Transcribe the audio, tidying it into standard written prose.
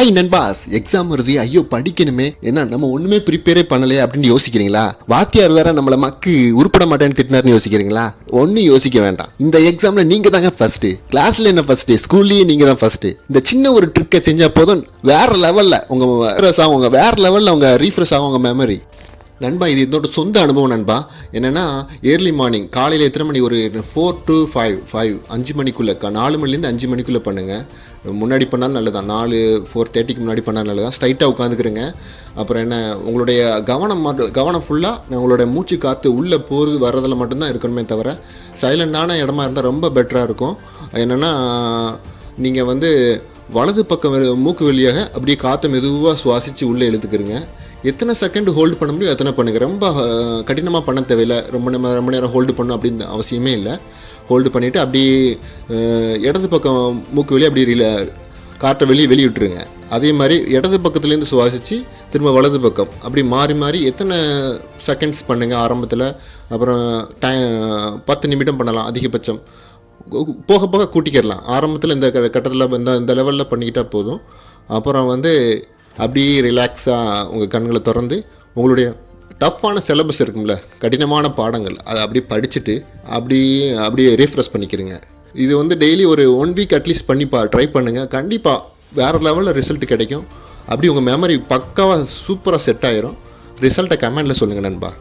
Hi நண்பாஸ், exam வருது, ஐயோ படிக்கணுமே, என்ன நம்ம ஒன்றுமே ப்ரிப்பேரே பண்ணலையே அப்படின்னு யோசிக்கிறீங்களா? வாத்தியார் வேற நம்மளை மக்கு உருப்பட மாட்டேன்னு திட்டினார்னு யோசிக்கிறீங்களா? ஒன்றும் யோசிக்க வேண்டாம். இந்த எக்ஸாமில் நீங்கள் தாங்க ஃபஸ்ட்டு. கிளாஸில் என்ன ஃபஸ்ட்டு, ஸ்கூல்லேயே நீங்கள் தான் ஃபஸ்ட்டு. இந்த சின்ன ஒரு ட்ரிக்கை செஞ்சால் போதும், வேறு லெவலில் வேறு லெவலில் உங்கள் ரீஃப்ரெஷ் ஆகும் உங்கள் மெமரி. நண்பா, இது என்னோட சொந்த அனுபவம் நண்பா. என்னென்னா, ஏர்லி மார்னிங் காலையில் எத்தனை மணி, ஒரு 4 to 5 5 மணிக்குள்ளே, 4 மணிலேருந்து 5 மணிக்குள்ளே பண்ணுங்கள். முன்னாடி பண்ணாலும் நல்லதான், 4:30க்கு முன்னாடி பண்ணாலும் நல்லதான். ஸ்ட்ரைட்டாக உட்காந்துக்கிறேங்க. அப்புறம் என்ன, உங்களுடைய கவனம் ஃபுல்லாக உங்களுடைய மூச்சு காற்று உள்ளே போகிறது வர்றதில் மட்டும்தான் இருக்கணுமே தவிர, சைலண்டான இடமா இருந்தால் ரொம்ப பெட்டராக இருக்கும். என்னென்னா, நீங்கள் வலது பக்கம் மூக்கு வழியாக அப்படியே காற்றை மெதுவாக சுவாசித்து உள்ளே இழுத்துக்கிறீங்க. எத்தனை செகண்ட் ஹோல்டு பண்ண முடியும் எத்தனை பண்ணுங்கள். ரொம்ப கடினமாக பண்ண தேவையில்லை. ரொம்ப நேரம் ஹோல்டு பண்ணணும் அப்படின்னு அவசியமே இல்லை. ஹோல்டு பண்ணிவிட்டு அப்படியே இடது பக்கம் மூக்கு வெளியே அப்படி காற்றை வெளியிட்டுருங்க. அதே மாதிரி இடது பக்கத்துலேருந்து சுவாசித்து திரும்ப வலது பக்கம் அப்படி மாறி மாறி எத்தனை செகண்ட்ஸ் பண்ணுங்கள் ஆரம்பத்தில். அப்புறம் 10 நிமிடம் பண்ணலாம் அதிகபட்சம். போக போக கூட்டிக்கிடலாம். ஆரம்பத்தில் இந்த கட்டத்தில் இந்த லெவலில் பண்ணிக்கிட்டால் போதும். அப்புறம் அப்படியே ரிலாக்ஸாக உங்கள் கண்களை திறந்து உங்களுடைய டஃப்பான சிலபஸ் இருக்கும்ல, கடினமான பாடங்கள், அதை அப்படியே படிச்சுட்டு அப்படியே ரீஃப்ரெஷ் பண்ணிக்கிறீங்க. இது டெய்லி ஒரு 1 வீக் அட்லீஸ்ட் பண்ணி ட்ரை பண்ணுங்கள். கண்டிப்பாக வேறு லெவலில் ரிசல்ட் கிடைக்கும். அப்படி உங்கள் மெமரி பக்காவாக சூப்பராக செட் ஆகிரும். ரிசல்ட்டை கமெண்டில் சொல்லுங்கள் நண்பா.